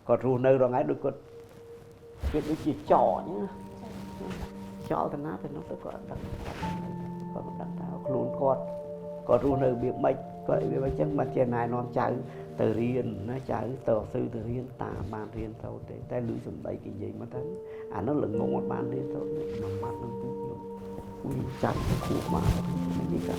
còn rùa nơi rồi ngay đôi con việc nó chỉ trỏ nhá trỏ thì nó tới còn đằng tháo luôn còn rùa nơi việc mạch vậy bây chắc mà trên này non chạy từ riêng nó chạy từ sư từ riêng tà bàn riêng thôi để tay lưỡi sừng đầy cái gì mà thấy nó lửng ngộ một bàn riêng thôi nằm mặt nóจัดขู่มานี่ก็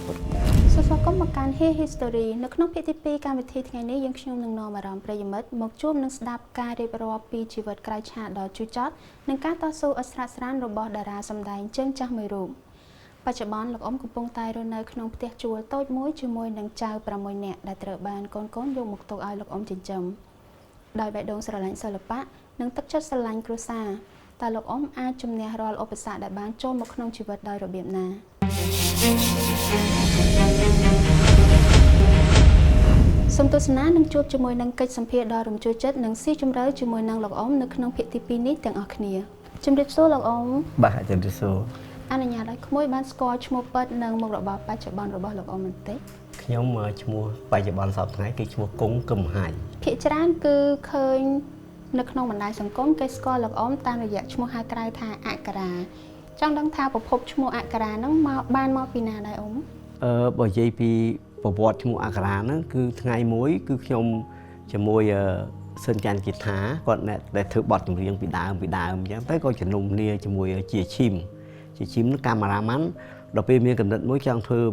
ส่วนกรรมการเฮ history ในขนมพิธีปีการวิธีไงนี้ยังช่วงหนึ่งนอมารำประยมต์หมกจุ่มหนึ่งสดับการเรียบร้อยปีชีวิตกลายชาดอจุจัดหนึ่งการต่อสู้อัศรานระบอบดาราสำได้เชิงจักไม่รู้ปัจจุบันหลักอมกุปงไตโรนในขนมเตียจัวโต้มวยจมวยหนังเจ้าประมวยเนะได้เตะบานก้นโยมหมกตัวเอาหลักอมจินจำได้ใบดงสลันสลับปะหนึ่งตักชัดสลันกรุษาแต่หลักอมอาจุมเนรอลอุปสรรคได้บานโจมหมกขนมชีวิตได้ระเบียบนาสมตัวสนาหนึ่งจูบจมวยหนึ่งกิจสัมเพดอรุมจูจัดหนึ่งซีจมร้อยจมวยหนึ่งหลักอมหนึ่งขนมพิธีปีนี้แต่งออกเนียจมดิบโซ่หลักอมบ้าจมดิบโซ่อันนี้อะไรขโมยบ้านสกอชมูเปิดหนึ่งหมกระบอบปัจจุบันระบอบหลักอมมันเตะขยมมาชมูปัจจุบันสอบไงกิจมูกุ้งกึมหายเพียจร้านคือเคยนึกขนมบันไดสังคมกิจสกอหลักอมตามระยะชมูหายกลายทาอักราจังดังทาประพบชมูอักรานั่งมาบ้านมาปีนาได้อมบ่ใจปีประวัติชมูอักรานั่นคือไงมวยคือขยมจะมวยเส้นจันกีตาก่อนเนี่ยแต่ถือบอดเรียงปีดาวยังแต่ก็จะนุ่มเนียจะมวยเจียชิมนักการมารามันเราไปมีกำหนดมวยจังเธอ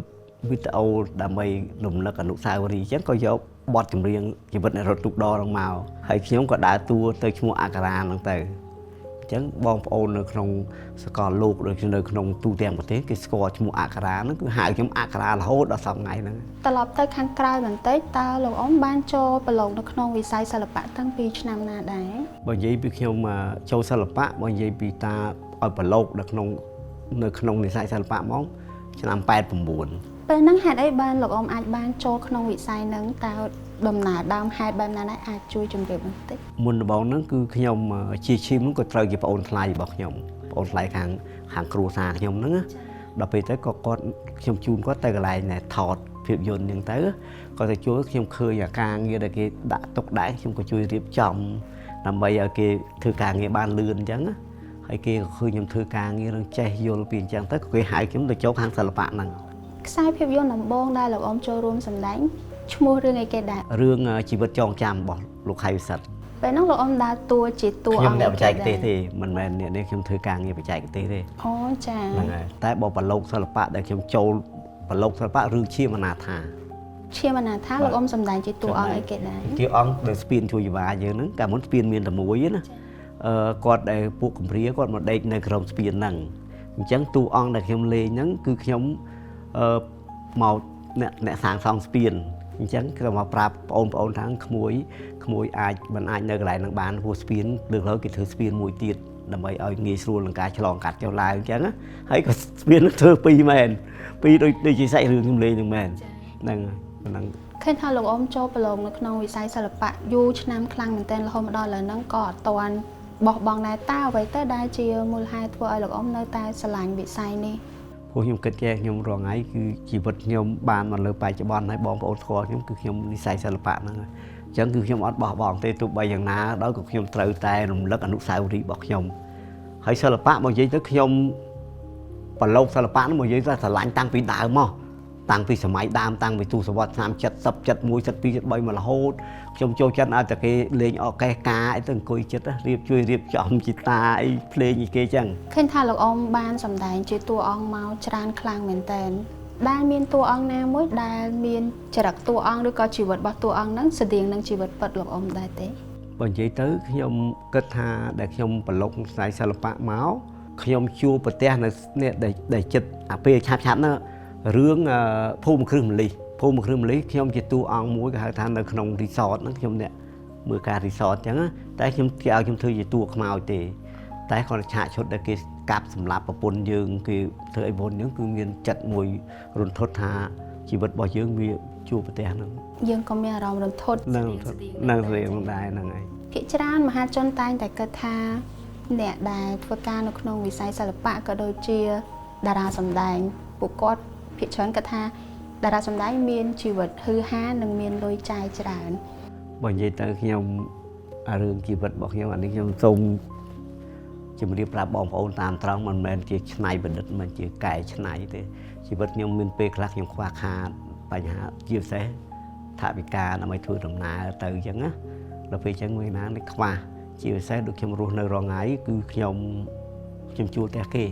วิตาดำไปหนุ่มแล้วกับนุสาวรีฉันก็ยกบอดเรียงจะเป็นรถตุกดอลงมาให้ขยมก็ได้ตัวเตยชมูอักราตั้งแต่ฉันบองโอนในขนมสกอร์ลูกโดยในขนมตู้เตียงประเทศคือสกอร์ชมูอักรานั่นคือหายชมูอักราโหดเราสองไงนั่นตลอดเตยข้างกลางเหมือนเตยตาหลงอ้อมบ้านโจประหลงในขนมวิสัยศิลปะตั้งปีชนามนาได้บางยีปีขยมโจศิลปะบางยีปีตาเอาประหลงในขนมวิสัยศิลปะมองชนามแปดปุ่มบุญเป็นนั่งหาได้บ้านหลงอ้อมอาจบ้านโจขนมวิสัยนั่งตาดมหนาดำหายบ้านนั้นอาจช่วยจมเดือดมันติมุนบอกนั่นคือขยมชีชิมก็เตยกับโอนไลบอกขยมโอนไลหางครูซาขยมนั่นเราไปแต่ก็ขยมจูนก็เตยอะไรเนี่ยถอดผิวยนอย่างเตยก็จะช่วยขยมเคยอย่างกลางอย่างเด็กด่าตกได้ขยมก็ช่วยเรียบจอมนำไปเอาเกถือกลางเงี้ยบ้านเรือนจังไอ้เกก็คือขยมถือกลางเงี้ยเราใจโยนเปลี่ยนจังแต่ก็เคยหายขยมตัวโจ๊กหางศิลปะนั่งใช่ผิวยนน้ำบองได้หลงอ้อมโจรวมสำแดงชั่วโมงเรื่องไอ้แกได้เรื่องชีวิตจองจำบอกลูกใครสัตว์ไปน้องหลงอ้อมดาตัวจิตตัวขยมเนี่ยไปใจกันทีมันแมนเนี่ยขยมถือกลางเงี้ยไปใจกันทีอ๋อจ้าแต่บอกปลกศิลปะแต่ขยมโจปลกศิลปะเรื่องเชี่ยมนาธาเชี่ยมนาธาหลงอ้อมสำแดงจิตตัวไอ้แกได้ที่อ้อมเดินสปีนช่วยวาเยอะนึงแต่มันสปีนมีแต่มวยนะกอดได้พวกกลุ่มเรียกอดมาได้ในกรมสปีนนั่งจังตัวอ้อมแต่ขยมเลยนั้นคือขยมเมาเนี่ยสางซองสปีนจังก็มาปราบโอนทั้งขโมยอาจมันอาจในกระไรนังบ้านพวกสปีนเดือดร้อนกิถือสปีนมวยตีดดำไปเอาเงี้ยส่วนหลังการฉลองกัดเจ้าลายจังนะให้ก็สปีนเธอปีแมนปีโดยจีใส่เรื่องยุ่งเลยหนึ่งแมนนั่งขึ้นทางหลงอ้อมโจประหลงในขนมวิสัยศิลปะยูชนามคลังเหมือนเต้นละครมาดอนแล้วนั่งกอดตอนบอกบองนายต้าไว้เต้ได้เจียมูลหายทัวร์หลงอ้อมเนยตายสลายวิสัยนี่พวกยมเกิดแก่ยมรองไงคือชีวิตยมบานมันเลยไปจะบอลให้บอลโอทคอยมคือยมนิสัยศิลปะนั่นจังคือยมอดบอกบอลเตตุใบอย่างน้าđóคือยมเตยแต่หนุ่มเล็กอนุสาวรีย์บอกยมให้ศิลปะบางทีก็ยมปลกศิลปะนั่นบางทีก็สลายตั้งปีดาวมั้งตั้งปีสมัยดามตั้งปีตู้สวัสดิ์3 7 มวย7 ปี7 ใบมาละโหดชมโจจันอาจจะเกเลี้ยงออกแก่กาไอ้ตั้งกุยจัดเรียบช่วยเรียบจอมจิตตาไอ้เพลงอีกเกจังขึ้นทางหลงอ้อมบ้านสำแดงจีตัวอ้องเมาจานคลังเหมือนเต้นได้เมียนตัวอ้องน้ำมุ้ยได้เมียนจรักตัวอ้องด้วยก็ชีวิตบักตัวอ้องนั้นแสดงนั่งชีวิตปัดหลงอ้อมได้เต้บางทีเต๋อขยมกระทาได้ขยมปลกสายศิลปะเมาขยมชูประเทศเนี่ยได้จิตเปียชับเนอะเรื่องผู้มาครึ่งลิขยมจิตตัวอ่างมวยกับทางในขนมรีสอร์ทนั่นขยมเนี่ยมือการรีสอร์ทจังแต่ขยมที่เอาขยมเธอจิตตัวขมาเอาตีแต่คนชาชดได้กิกับสำหรับประปุนยืงคือเธอไอ้บนยังคือมีจัดมวยรุนทดหาชีวิตบ่ยืงมีชูประเทศนั่นยังก็มีเรารุนทดนั่งเรียนได้นั่งไงพิจารณามหาจนตายแต่กระทาเนี่ยได้ฝึกการในขนมวิสัยศิลปะก็โดยเชียดาราสำแดงปุกกอดพิจารณากระทาดาราสำได้เมียนชีวิตฮือฮาหนึ่งเมียนโดยใจจรานบางทีเตอขยม រឿងជីវិតរបស់ខ្ញុំអានេះខ្ញុំសូមជំរាបប្រាប់បងប្អូនតាមត្រង់មិនមែនជាឆ្នៃបណ្ឌិតមិនជាកែឆ្នៃទេជីវិតខ្ញុំមានពេលខ្លះខ្ញុំខ្វះខាតបញ្ហាជាពិសេសថាវិការដើម្បីធ្វើដំណើរទៅអញ្ចឹងណាដល់ពេលអញ្ចឹងមួយណានេះខ្វះជាពិសេសដូចខ្ញុំរស់នៅរងថ្ងៃគឺខ្ញុំជួលផ្ទះគេ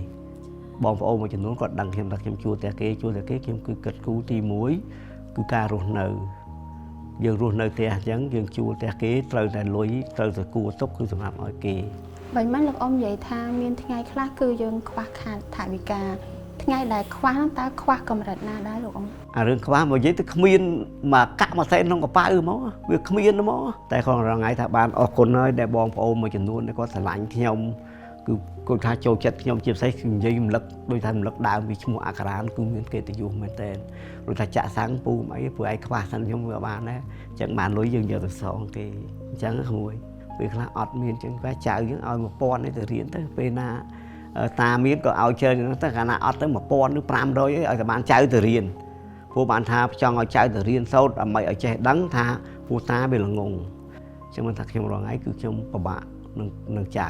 បងប្អូនមួយចំនួនគាត់ដឹងខ្ញុំថាខ្ញុំជួលផ្ទះគេខ្ញុំគឺគិតគូរទី1គឺការរស់នៅយើងរស់នៅផ្ទះអញ្ចឹងយើងជួលផ្ទះគេត្រូវតែលុយត្រូវតែគួរទុកគឺសម្រាប់ឲ្យគេបើមិនលោកអ៊ំនិយាយថាមានថ្ងៃខ្លះគឺយើងខ្វះខាតថវិកាថ្ងៃដែលខ្វះហ្នឹងតើខ្វះកម្រិតណាដែរលោកអ៊ំអារឿងខ្វះមកនិយាយទៅគ្មានមកកាក់មកសេក្នុងកប៉ៅមកវាគ្មានហ្មងតែក្នុងរងថ្ងៃថាបានអរគុណហើយដែលបងប្អូនមួយចំនួនគាត់ស្រឡាញ់ខ្ញុំគឺគាត់ថាចូលចិត្តខ្ញុំជាពិសេសគឺនិយាយរំលឹកដូចថារំលឹកដើមពីឈ្មោះអក្សរានគឺមានកិត្តិយសមែនតើដូចថាចាក់សាំងពូអីព្រោះឯងខ្វះសិនខ្ញុំវាបានដែរអញ្ចឹងបានលុយយើងយកទៅសងគេអញ្ចឹងក្មួយពេលខ្លះអត់មានអញ្ចឹងក៏ចៅយើងឲ្យ1000នេះទៅរៀនទៅពេលណាតាមានក៏ឲ្យច្រើនទៅកាលណាអត់ទៅ1000ឬ500អីឲ្យតែបានចៅទៅរៀនព្រោះបានថាចង់ឲ្យចៅទៅរៀនសូត្រដើម្បីឲ្យចេះដឹងថាពូតាវាល្ងងអញ្ចឹងមិនថាខ្ញុំរងថ្ងៃគឺខ្ញុំពិបាកនឹងចៅ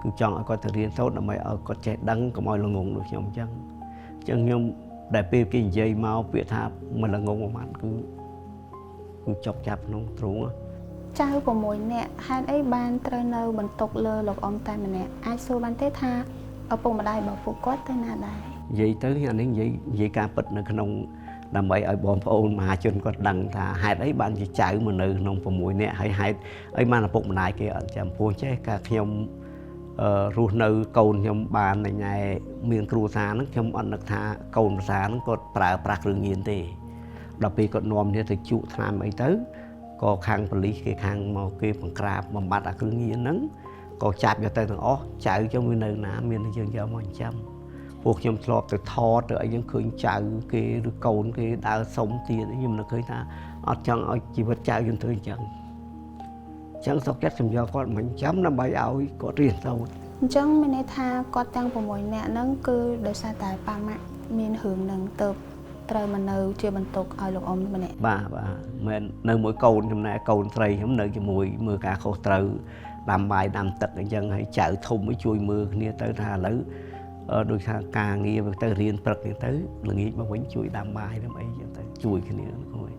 គឺចង់ឲ្យគាត់ទៅរៀនសូត្រដើម្បីឲ្យគាត់ចេះដឹងកុំឲ្យល្ងងដូចខ្ញុំអញ្ចឹងខ្ញុំដែលពេលគេនិយាយមកពាក្យថាមិនល្ងងប្រហែលគឺចប់ចាប់ក្នុងទ្រូងចៅ6នាក់ហេតុអីបានត្រូវនៅបន្ទុកលើលោកអ៊ំតែម្នាក់អាចសួរបានទេថាឪពុកម្ដាយរបស់ពួកគាត់ទៅណាដែរនិយាយទៅអានេះនិយាយការពិតនៅក្នុងដើម្បីឲ្យបងប្អូនមហាជនគាត់ដឹងថាហេតុអីបានជាចៅមកនៅក្នុង6នាក់ហើយហេតុអីបានឪពុកម្ដាយគេអត់ចាំពោះចេះកាលខ្ញុំរស់នៅកូនខ្ញុំបានញ៉ែមានគ្រួសារហ្នឹងខ្ញុំអត់នឹកថាកូនប្រសាហ្នឹងគាត់ប្រើប្រាស់គ្រឿងញៀនទេដល់ពេលគាត់នាំគ្នាទៅជក់ថ្នាំអីទៅក៏ខាងប៉ូលីសគេខាងមកគេបង្ក្រាបបំបត្តិអាគ្រឿងញៀនហ្នឹងក៏ចាប់យកទៅទាំងអស់ចៅខ្ញុំវានៅណាមានយើងយកមកចិញ្ចឹមពួកខ្ញុំធ្លាប់ទៅថតទៅអីយើងឃើញចៅគេឬកូនគេដើរសុំទៀតខ្ញុំនឹកឃើញថាអត់ចង់ឲ្យជីវិតចៅយើងធ្វើអញ្ចឹងសុខចិត្តខ្ញុំយកគាត់មិនចាំដើម្បីឲ្យគាត់រៀនសូត្រអញ្ចឹងមានន័យថាគាត់ទាំង6នាក់ហ្នឹងគឺដោយសារតែប៉ាម៉ាក់មានរឿងហ្នឹងទៅត្រូវមកនៅជាបន្ទុកឲ្យលោកអ៊ំម្នាក់បាទមិននៅមួយកូនចំណែកកូនស្រីខ្ញុំនៅជាមួយមើលការខុសត្រូវដាំបាយដាំទឹកអញ្ចឹងហើយចៅធំឲ្យជួយមើលគ្នាទៅថាឥឡូវដូចថាការងារទៅរៀនព្រឹកនេះទៅល្ងាចមកវិញជួយដាំបាយឬអីចឹងទៅជួយគ្នាមួយ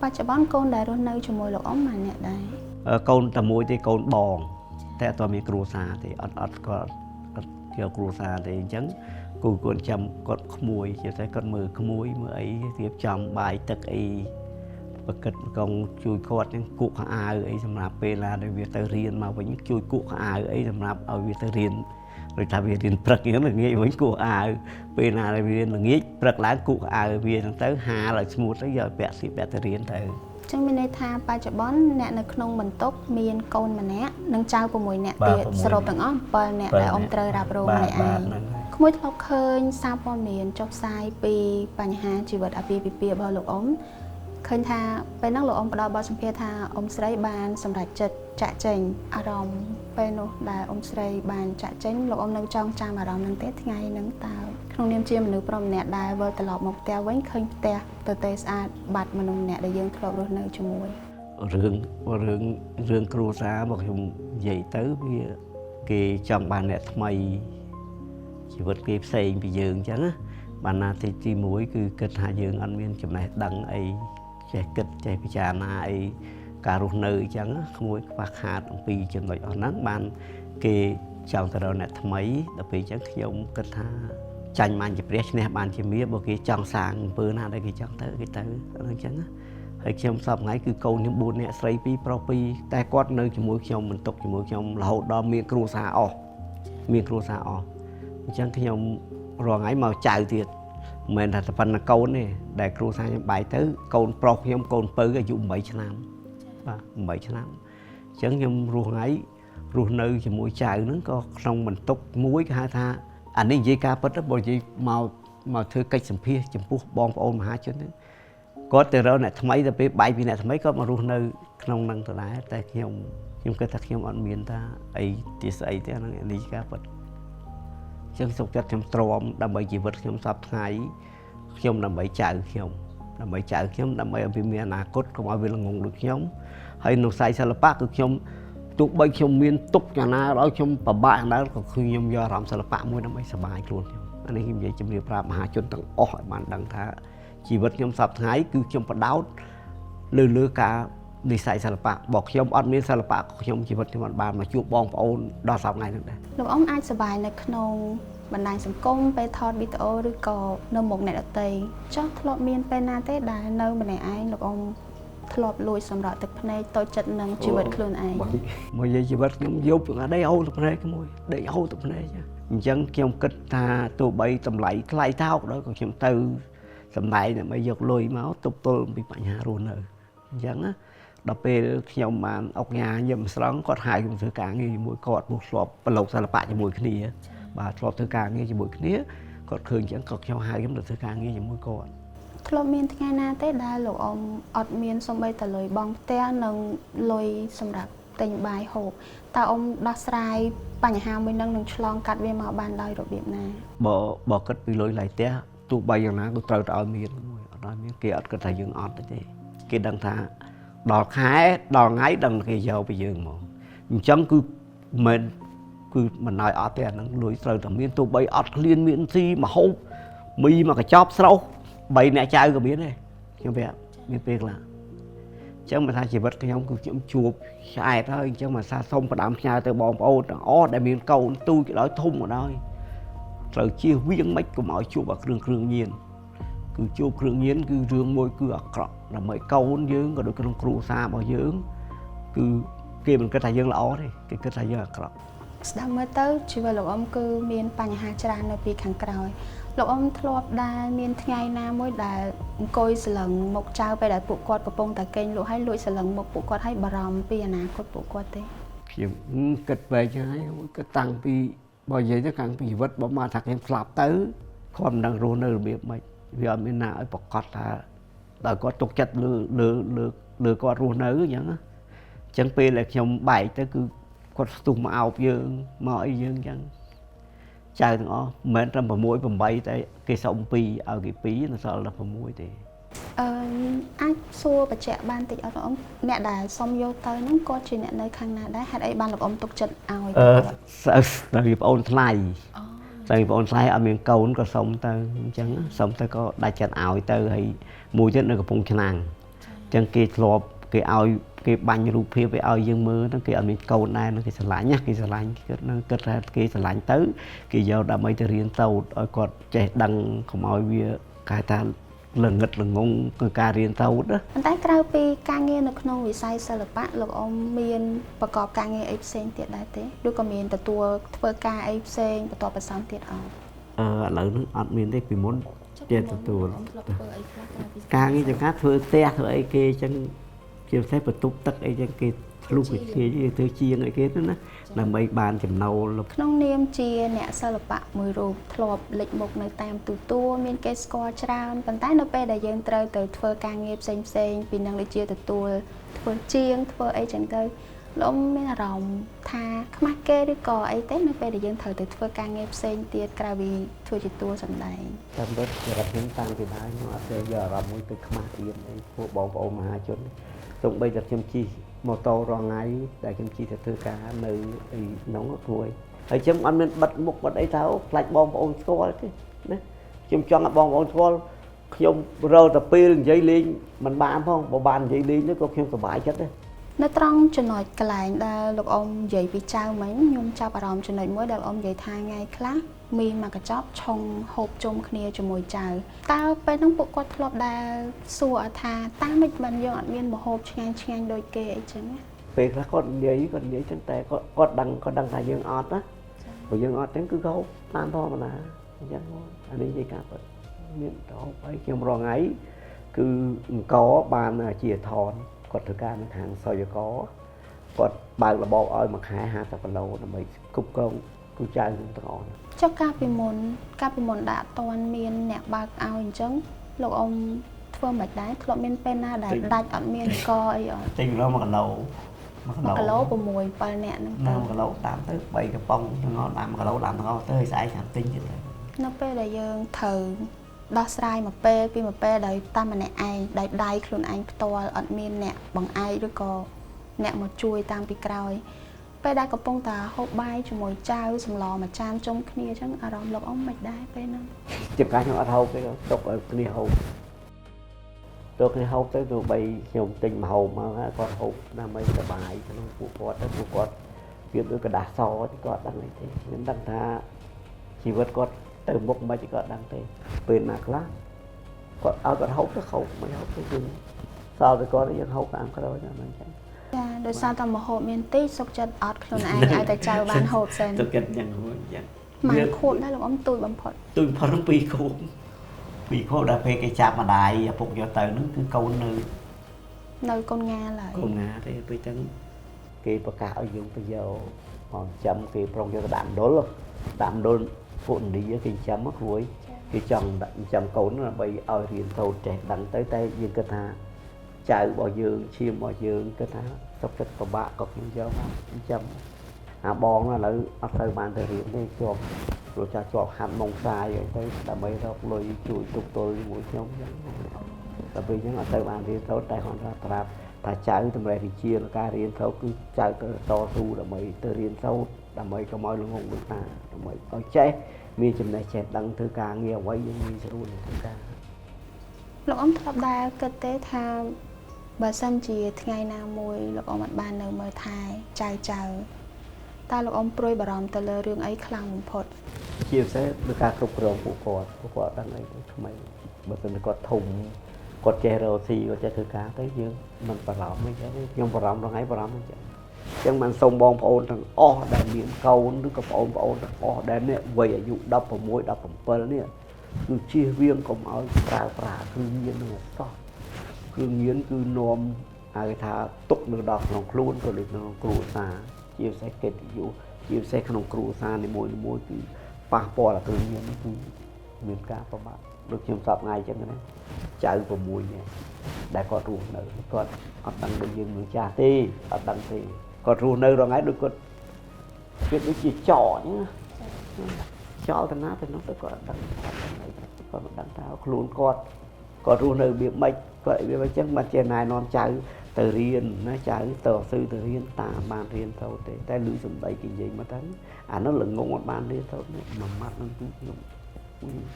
បច្ចុប្បន្នកូនដែលរស់នៅជាមួយលោកអ៊ំម្នាក់ដែរកូនតែមួយទេកូនបងតែអត់មានគ្រួសារទេអត់គាត់ជាគ្រួសារទេអញ្ចឹងគូគាត់ចាំគាត់ក្មួយជាតែគាត់មើលក្មួយមើលអីរៀបចំបាយទឹកអីប្រកិតកងជួយគាត់ហ្នឹងគក់ខោអាវអីសម្រាប់ពេលណាដែលវាទៅរៀនមកវិញជួយគក់ខោអាវអីសម្រាប់ឲ្យវាទៅរៀនដូចថាវារៀនព្រឹកហ្នឹងល្ងាចវិញគក់អាវពេលណាដែលវារៀនល្ងាចព្រឹកឡើងគក់អាវវាហ្នឹងទៅហាលឲ្យស្ងួតទៅយកពាក់ទៅរៀនទៅចឹងមានន័យថាបច្ចុប្បន្នអ្នកនៅក្នុងបន្ទប់មានកូនម្នាក់និងចៅ6នាក់ទៀតសរុបទាំងអស់7នាក់ដែលអ៊ំត្រូវរ៉ាប់រងម្នាក់ឯងក្មួយធ្លាប់ឃើញសារព័ត៌មានចុះផ្សាយពីបញ្ហាជីវិតអាពាហ៍ពិពាហ៍របស់លោកអ៊ំឃើញថាពេលហ្នឹងលោកអ៊ំផ្ដល់បទសម្ភាសន៍ថាអ៊ំស្រីបានសម្រេចចិត្តចាក់ចេញអារម្មណ៍ពេលនោះដែលអ៊ំស្រីបានចាក់ចេញលោកអ៊ំនៅចងចាំអារម្មណ៍ហ្នឹងទេថ្ងៃហ្នឹងតើក្នុងនាមជាមនុស្សប្រុសម្នាក់ដែលវិលត្រឡប់មកផ្ទះវិញឃើញផ្ទះទៅទេស្អាតបាត់មនុស្សម្នាក់ដែលយើងធ្លាប់រស់នៅជាមួយរឿងគ្រួសាររបស់ខ្ញុំនិយាយទៅវាគេចង់បានអ្នកថ្មីជីវិតគេផ្សេងពីយើងអញ្ចឹងណាបានណាទី1គឺគិតថាយើងអត់មានចំណេះដឹងអីចេះគិតចេះពិចារណាអីការរស់នៅអញ្ចឹងក្មួយខ្វះខាតអំពីចំណុចអស់ហ្នឹងបានគេចង់ទៅរកអ្នកថ្មីដល់ពេលអញ្ចឹងខ្ញុំគិតថាចាញ់បានជាព្រះឈ្នះបានជាមាបើគេចង់សាងអំពើណាដែលគេចង់ទៅគេទៅអញ្ចឹងណាហើយខ្ញុំសពថ្ងៃគឺកូនខ្ញុំ4នាក់ស្រី2ប្រុស2តែគាត់នៅជាមួយខ្ញុំបន្ទុកជាមួយខ្ញុំរហូតដល់មានគ្រួសារអស់អញ្ចឹងខ្ញុំរងថ្ងៃមកចៅទៀតមិនមែនថាតែប៉ុណ្ណាកូនទេដែលគ្រួសារខ្ញុំបែកទៅកូនប្រុសខ្ញុំកូនពៅអាយុ8ឆ្នាំបាទ8ឆ្នាំអញ្ចឹងខ្ញុំរស់ថ្ងៃរស់នៅជាមួយចៅហ្នឹងក៏ក្នុងបន្ទុកមួយគេហៅថាអានេះនិយាយការពិតបើនិយាយមកធ្វើកិច្ចសម្ភាសចំពោះបងប្អូនមហាជនហ្នឹងគាត់ទៅរកអ្នកថ្មីទៅពេលបែកពីអ្នកថ្មីគាត់មករស់នៅក្នុងហ្នឹងដដែលតែខ្ញុំគិតថាខ្ញុំអត់មានថាអីទីស្អីទេហ្នឹងនេះការពិតចឹងសុខចិត្តខ្ញុំទ្រាំដើម្បីជីវិតខ្ញុំសពថ្ងៃខ្ញុំដើម្បីចៅខ្ញុំដើម្បីឲ្យវាមានអនាគតកុំឲ្យវាល្ងងដូចខ្ញុំហើយនៅខ្សែសិល្បៈគឺខ្ញុំ ទោះបីខ្ញុំមានទុកយ៉ាងណាដល់ខ្ញុំពិបាកយ៉ាងណាក៏ខ្ញុំយកអារម្មណ៍សិល្បៈមួយដើម្បីសប្បាយខ្លួនខ្ញុំអានេះខ្ញុំនិយាយជំរាបប្រាប់មហាជនទាំងអស់ឲ្យបានដឹងថាជីវិតខ្ញុំសប្តាហ៍ថ្ងៃគឺខ្ញុំបដោតលើការនិស្ស័យសិល្បៈបើខ្ញុំអត់មានសិល្បៈខ្ញុំជីវិតខ្ញុំអត់បានមកជួបបងប្អូនដល់សប្តាហ៍ថ្ងៃហ្នឹងដែរ លោកអ៊ំអាចសប្បាយនៅក្នុងបណ្ដាញសង្គមពេលថតវីដេអូឬក៏នៅមុខអ្នកដទៃចុះធ្លាប់មានពេលណាទេដែលនៅម្នាក់ឯងលោកអ៊ំធ្លាប់លួចសម្រក់ទឹកភ្នែកតូចចិត្តនឹងជីវិតខ្លួនឯង មកនិយាយជីវិតខ្ញុំយប់ដេកហូរទឹកភ្នែកមួយដេកហូរទឹកភ្នែកអញ្ចឹងខ្ញុំគិតថាទោះបីតម្លៃថ្លៃថោកដល់ក៏ខ្ញុំទៅសម្ដែងដើម្បីយកលុយមកទប់ទល់ពីបញ្ហារស់នៅអញ្ចឹងណាដល់ពេលខ្ញុំបានអុកញ៉ាញឹមស្រង់គាត់ហៅខ្ញុំធ្វើការងារជាមួយគាត់ព្រោះធ្លាប់ប្រឡូកសិល្បៈជាមួយគ្នាបាទធ្លាប់ធ្វើការងារជាមួយគ្នាគាត់ឃើញអញ្ចឹងក៏ខ្ញុំហៅខ្ញុំទៅធ្វើការងារជាមួយគាត់ ធ្លាប់មានថ្ងៃណាទេដែលលោកអ៊ំអត់មានសូម្បីតែលុយបង់ផ្ទះនិងលុយសម្រាប់ទិញបាយហូបតើអ៊ំដោះស្រាយបញ្ហាមួយនឹងឆ្លងកាត់វាមកបានដោយរបៀបណា បើគិតពីលុយឡៃផ្ទះទោះបីយ៉ាងណាក៏ត្រូវតែឲ្យមានមួយអត់ឲ្យមានគេអត់គិតថាយើងអត់ទេគេដឹងថាដល់ខែដល់ថ្ងៃដឹងគេយកពីយើងមកអញ្ចឹងគឺមិនគឺមិនឲ្យអត់ទេអាហ្នឹងលុយត្រូវតែមានទោះបីអត់ឃ្លានមានស៊ីមកហូបមីមកកញ្ចប់ស្រោស 3 អ្នកចៅក៏មានដែរខ្ញុំប្រាប់មានពេលខ្លះអញ្ចឹងមិនថាជីវិតខ្ញុំគឺខ្ញុំជួបឆ្អែតហើយអញ្ចឹងមកថាសូមផ្ដាំផ្ញើទៅបងប្អូនទាំងអស់ដែលមានកូនទូចក៏ដោយធំក៏ដោយត្រូវជៀសវាងមិនកុំឲ្យជួបអាគ្រឿងញៀនគឺជួបគ្រឿងញៀនគឺរឿងមួយគឺអាក្រក់ដើម្បីកូនយើងក៏ដូចក្នុងគ្រួសាររបស់យើងគឺគេមិនគិតថាយើងល្អទេគេគិតថាយើងអាក្រក់ ស្ដាប់មើលទៅជីវិតលោកអ៊ំគឺមានបញ្ហាច្រើននៅពីខាងក្រោយលោកអ៊ំធ្លាប់ដែលមានថ្ងៃណាមួយដែលអង្គុយស្លឹងមុខចៅពេលដែលពួកគាត់កំពុងតែកេងលក់ឲ្យលួចស្លឹងមុខពួកគាត់ឲ្យបារម្ភពីអនាគតពួកគាត់ទេ ខ្ញុំគិតវែងហើយគិតតាំងពីបើនិយាយទៅខាងពីជីវិតបើមកថាខ្ញុំស្លាប់ទៅគាត់មិនដឹងរស់នៅរបៀបម៉េចវាអត់មានណាឲ្យប្រកាសថាដល់គាត់ទុកចិត្តលើគាត់រស់នៅអញ្ចឹងណាអញ្ចឹងពេលដែលខ្ញុំបែកទៅគឺគាត់ស្ទុះមកអោបយើងមកអីយើងអញ្ចឹងចៅទាំងអស់មិនមែនត្រឹម6 8តែគេសុំ2ឲ្យគេ2នៅសល់តែ6ទេ អាចសួរបញ្ជាក់បានតិចអត់លោកអ៊ំអ្នកដែលសុំយកទៅហ្នឹងគាត់ជាអ្នកនៅខាងណាដែរហេតុអីបានលោកអ៊ំទុកចិត្តឲ្យ តែវាប្អូនថ្លៃតែប្អូនថ្លៃអត់មានកូនក៏សុំទៅអញ្ចឹងសុំទៅក៏ដាច់ចិត្តឲ្យទៅហើយមួយទៀតនៅកំពង់ឆ្នាំងអញ្ចឹងគេធ្លាប់គេឲ្យគេបាញ់រូបភាពឲ្យយើងមើលហ្នឹងគេអត់មានកូនដែរហ្នឹងគេស្រឡាញ់ណាគេស្រឡាញ់គាត់នឹងគិតថាគេស្រឡាញ់ទៅគេយកដើម្បីទៅរៀនសូត្រឲ្យគាត់ចេះដឹងកុំឲ្យវាគេថាល្ងឹតល្ងងគឺការរៀនសូត្រណា ប៉ុន្តែក្រៅពីការងារនៅក្នុងវិស័យសិល្បៈលោកអ៊ំមានប្រកបការងារអីផ្សេងទៀតដែរទេឬក៏មានទទួលធ្វើការអីផ្សេងបន្តបន្សំទៀតអត់ ឥឡូវហ្នឹងអត់មានទេពីមុនចេះទទួលការងារចង្កាធ្វើផ្ទះធ្វើអីគេអញ្ចឹងជាពិសេសបន្ទប់ទឹកអីចឹងគេធ្លុះគេធ្វើជាងអីគេទៅណាដើម្បីបានចំណូល ក្នុងនាមជាអ្នកសិល្បៈមួយរូបធ្លាប់លេចមុខនៅតាមទូទួលមានគេស្គាល់ច្រើនប៉ុន្តែនៅពេលដែលយើងត្រូវទៅធ្វើការងារផ្សេងពីនឹងដូចជាទទួលធ្វើជាងធ្វើអីចឹងទៅលោកអ៊ំមានអារម្មណ៍ថាខ្មាស់គេឬក៏អីទេនៅពេលដែលយើងត្រូវទៅធ្វើការងារផ្សេងទៀតក្រៅពីធ្វើជាតួសម្ដែង តាមរត់ចរិតខ្ញុំតាំងពីដើមខ្ញុំអត់ចេះយកអារម្មណ៍មួយទៅខ្មាស់ទៀតអីពួកបងប្អូនមហាជនសូម្បីតែខ្ញុំជិះម៉ូតូរាល់ថ្ងៃដែលខ្ញុំជិះទៅធ្វើការនៅទីក្នុងគួយហើយខ្ញុំអត់មានបិទមុខបិទអីទៅខ្លាចបងប្អូនស្គាល់ទេណាខ្ញុំចង់ឲ្យបងប្អូនស្គាល់ខ្ញុំរកតែពេលនិយាយលេងមិនបានផងបើបាននិយាយលេងទៅក៏ខ្ញុំសប្បាយចិត្តដែរ នៅត្រង់ចំណុចកន្លែងដែលលោកអ៊ំនិយាយពីចៅមិញខ្ញុំចាប់អារម្មណ៍ចំណុចមួយដែលលោកអ៊ំនិយាយថាថ្ងៃខ្លះមីមកកញ្ចប់ឆុងហូបជុំគ្នាជាមួយចៅតើពេលហ្នឹងពួកគាត់ធ្លាប់ដែលសួរថាតាំងមិនបានយើងអត់មានម្ហូបឆ្ងាញ់ដូចគេអីចឹងណា ពេលខ្លះគាត់និយាយចឹងតែគាត់ដឹងថាយើងអត់ណាព្រោះយើងអត់ចឹងគឺក៏ហូបតាមធម្មតាអញ្ចឹងអានេះនិយាយការពិតមានទៅហូបអីខ្ញុំរងថ្ងៃគឺអង្គបានជាថនគាត់ធ្វើការនៅខាងសុយកគាត់បើករបបឲ្យមួយខែ50គីឡូដើម្បីគ្រប់គ្រងគូចៅទាំងអស់ ចុះកាលពីមុនដាក់តន់មានអ្នកបើកឲ្យអញ្ចឹងលោកអ៊ំធ្វើមិនដែរធ្លាប់មានពេលណាដែលដាច់អត់មានកអីអត់ ទិញ1គីឡូ 1គីឡូ6 7នាក់ហ្នឹងទៅ 1គីឡូតាមទៅ3កំប៉ុងទាំងអស់តាម1គីឡូតាមទាំងអស់ទៅហើយស្អែកចាំទិញទៀតទៅ នៅពេលដែលយើងត្រូវដោះស្រាយមួយពេលពីមួយពេលដោយតាមម្នាក់ឯងដោយដៃខ្លួនឯងផ្ទាល់អត់មានអ្នកបង្អែកឬក៏អ្នកមកជួយតាមពីក្រោយ ពេលដែលកំពុងតែហូបបាយជាមួយចាវសម្លមួយចានជុំគ្នាអញ្ចឹងអារម្មណ៍លោកអ៊ំមិនដែរពេលហ្នឹង ជាការខ្ញុំអត់ហូបទេទុកឲ្យគ្នាហូបទៅគ្នាហូបទៅទោះបីខ្ញុំទិញម្ហូបមកគាត់ហូបដើម្បីសុបាយក្នុងពួកគាត់ទៅពួកគាត់វាដូចกระดาษសគាត់ដឹងអីទេខ្ញុំដឹងថាជីវិតគាត់ទៅមុខមិនគាត់ដឹងទេពេលណាខ្លះគាត់ឲ្យគាត់ហូបទៅហូបមិនហូបទៅយើងសល់ទៅគាត់យើងហូបតាមក្រោយហ្នឹងអញ្ចឹង ចាដោយសារតែម្ហូបមានទីសុកចិត្តអត់ខ្លួនឯងឲ្យតែចៅបានហូបសិន ទុកចិត្តយ៉ាងហ្នឹងយ៉ាង មកខួបដែរលោកអ៊ំទូចបំផុត ទូចបំផុតនឹង2ខួបដល់ពេលគេចាប់ម្ដាយឪពុកយកទៅហ្នឹងគឺកូននៅ កូនងាឡើយក ូនណាទេពេលចឹងគេប្រកាសឲ្យយើងទៅយកមកចាំគេប្រុងយកទៅដាក់មណ្ឌលពួកឥណ្ឌាគេចាំមកគួយគេចង់ដាក់ចាំកូនដើម្បីឲ្យរៀនសូត្រចេះដឹងទៅតែយើងគិតថាចៅរបស់យើងឈាមរបស់យើងគិតថាសុខចិត្តពិបាកក៏ខ្ញុំយកមកចាំអាបងឥឡូវអត់ត្រូវបានទៅរៀនទេជាប់ព្រោះចាស់ជាប់ហាត់ម៉ងសាយអីទៅដើម្បីរកលុយជួយទុកទល់ជាមួយខ្ញុំចឹងតែពេលចឹងអត់ទៅបានរៀនសូត្រតែគាត់ថាប្រាប់ថាចៅតម្រេះវិជាការរៀនសូត្រគឺចៅទៅតស៊ូដើម្បីទៅរៀនសូត្រដើម្បីកុំឲ្យល្ងងដូចណាដើម្បីឲ្យចេះមានចំណេះចេះដឹងធ្វើការងារអ្វីយើងមានស្រួលធ្វើការ លោកអ៊ំធ្លាប់ដែរគិតទេថាបើសិនជាថ្ងៃណាមួយលោកអ៊ំអត់បាននៅមើលថែចៅតើលោកអ៊ំព្រួយបារម្ភទៅលើរឿងអីខ្លាំងបំផុត ជាពិសេសលើការគ្រប់គ្រងពួកគាត់ដឹងអីទៅថ្មីបើមិនគាត់ធំគាត់ចេះរកស៊ីគាត់ចេះធ្វើការទៅយើងមិនបារម្ភអីចឹងខ្ញុំបារម្ភដល់ថ្ងៃបារម្ភអញ្ចឹងចឹងបានសូមបងប្អូនទាំងអស់ដែលមានកូនឬក៏បងប្អូនទាំងអស់ដែលនេះវ័យអាយុ16 17នេះគឺជៀសវាងកុំឲ្យប្រើគ្រឿងញៀននឹងអត់សោះគ្រឿងញៀនគឺនាំឲ្យថាទុកនៅដល់ក្នុងខ្លួនក៏ដូចក្នុងគ្រួសារជាពិសេសកិត្តិយសជាពិសេសក្នុងគ្រួសារនីមួយៗគឺប៉ះពាល់ដល់គ្រឿងញៀននេះគឺមានការប្រមាថដូចខ្ញុំសប្ថ្ងៃអញ្ចឹងណាចៅ6នាក់ដែលគាត់រស់នៅគាត់អត់ដឹងដូចយើងនឹងចាស់ទេអត់ដឹងទេគាត់រស់នៅរងថ្ងៃដូចគាត់វាដូចជាចោលអញ្ចឹងចោលទៅណាទៅនោះទៅគាត់អត់ដឹងគាត់មិនដឹងថាខ្លួនគាត់រស់នៅរបៀបម៉េចគាត់វាអញ្ចឹងមិនចេះណែនាំចៅទៅរៀនណាចៅទៅស៊ឺទៅរៀនតាបានរៀនទៅទេតែលឺសំដីគេនិយាយមកថាអានោះល្ងងអត់បានរៀនទៅមួយម៉ាត់នឹងគឺខ្ញុំ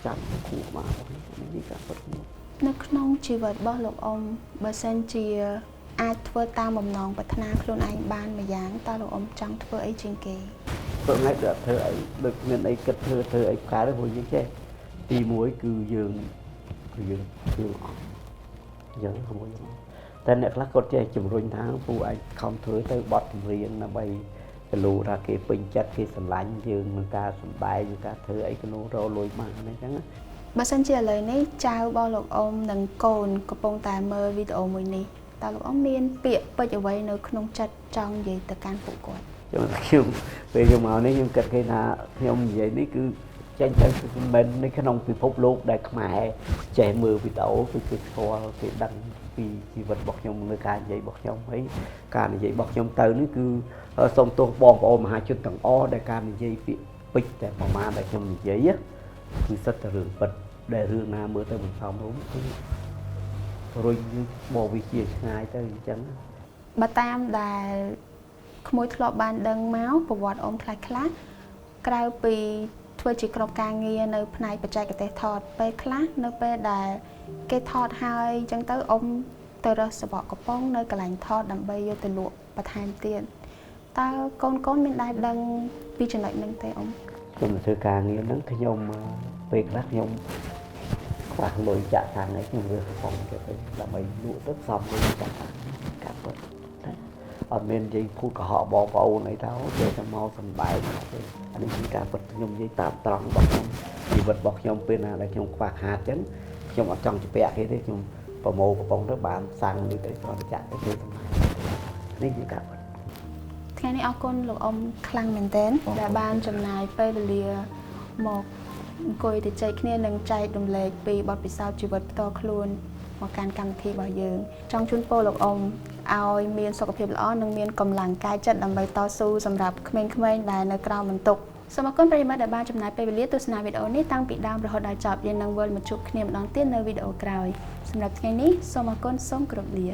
ចាំគូមកនេះការពិតខ្ញុំ នៅក្នុងជីវិតរបស់លោកអ៊ំបើសិនជាអាចធ្វើតាមបំណងប្រាថ្នាខ្លួនឯងបានមួយយ៉ាងតើលោកអ៊ំចង់ធ្វើអីជាងគេ ព្រោះថ្ងៃទៅធ្វើអីដូចមានអីគិតធ្វើអីផ្កាយទៅព្រោះយើងចេះទី1គឺយើងអស់យើងខំមួយតែអ្នកខ្លះគាត់ចេះជំរុញថាពូអាចខំធ្វើទៅបត់ចម្រៀងដើម្បីកលូថាគេពេញចិត្តគេស្រឡាញ់យើងនឹងការសម្ដែងនឹងការធ្វើអីកលូរលុយបានអញ្ចឹង បើសិនជាឥឡូវនេះចៅរបស់លោកអ៊ំនិងកូនកំពុងតែមើលវីដេអូមួយនេះតើលោកអ៊ំមានពាក្យពេចន៍អ្វីនៅក្នុងចិត្តចង់និយាយទៅកាន់ពួកគាត់ ខ្ញុំពេលខ្ញុំមកនេះខ្ញុំគិតគេថាខ្ញុំនិយាយនេះគឺចេញទៅមិននៅក្នុងពិភពលោកដែលខ្មែរចេះមើលវីដេអូគឺគេស្គាល់គេដឹងពីជីវិតរបស់ខ្ញុំនៅការនិយាយរបស់ខ្ញុំហើយការនិយាយរបស់ខ្ញុំទៅនេះគឺសូមទោសបងប្អូនមហាជនទាំងអស់ដែលការនិយាយពាក្យពេចន៍តែប្រហែលដែលខ្ញុំនិយាយគឺសិតតែរឿងពិតដែលរឿងណាមើលទៅមិនសមរម្យគឺរុញបោះវិជាឆ្ងាយទៅអញ្ចឹង បើតាមដែលក្មួយធ្លាប់បានដឹងមកប្រវត្តិអ៊ំខ្លះក្រៅពីធ្វើជាក្រុមការងារនៅផ្នែកបច្ចេកទេសថតពេលខ្លះនៅពេលដែលគេថតហើយអញ្ចឹងទៅអ៊ំទៅរើសសបកកំប៉ុងនៅកន្លែងថតដើម្បីយកទៅលក់បន្ថែមទៀតតើកូនមានដែរដឹងពីចំណុចហ្នឹងទេអ៊ំ ខ្ញុំធ្វើការងារហ្នឹងខ្ញុំពេលខ្លះខ្ញុំខ្វះលុយចាក់ខាងនេះខ្ញុំរើសកំប៉ុងទៅដើម្បីលក់ទៅសំលុយចាក់ខាងកាប់ទៅអត់មាននិយាយភូតកុហកបងប្អូនអីទៅចេះតែមកសម្បែងទេអានេះគឺការពិតខ្ញុំនិយាយតាមត្រង់របស់ខ្ញុំជីវិតរបស់ខ្ញុំពេលណាដែលខ្ញុំខ្វះខាតអញ្ចឹងខ្ញុំអត់ចង់ជពាក់គេទេខ្ញុំប្រមូលកំប៉ុងទៅបានសាំងនេះទៅគាត់ចាក់ទៅធ្វើសម្បែងនេះគឺការពិត ថ្ងៃនេះអរគុណលោកអ៊ំខ្លាំងមែនទែនដែលបានចំណាយពេលវេលាមកអង្គុយទៅចែកគ្នានិងចែករំលែកពីបទពិសោធន៍ជីវិតផ្ទាល់ខ្លួនមកកាន់កម្មវិធីរបស់យើងចង់ជូនពរលោកអ៊ំឲ្យមានសុខភាពល្អនិងមានកម្លាំងកាយចិត្តដើម្បីតស៊ូសម្រាប់ក្មេងៗដែលនៅក្រោមបន្ទុកសូមអរគុណប្រិយមិត្តដែលបានចំណាយពេលវេលាទស្សនាវីដេអូនេះតាំងពីដើមរហូតដល់ចប់យើងនឹងវិលមកជួបគ្នាម្ដងទៀតនៅវីដេអូក្រោយសម្រាប់ថ្ងៃនេះសូមអរគុណសូមគោរពលា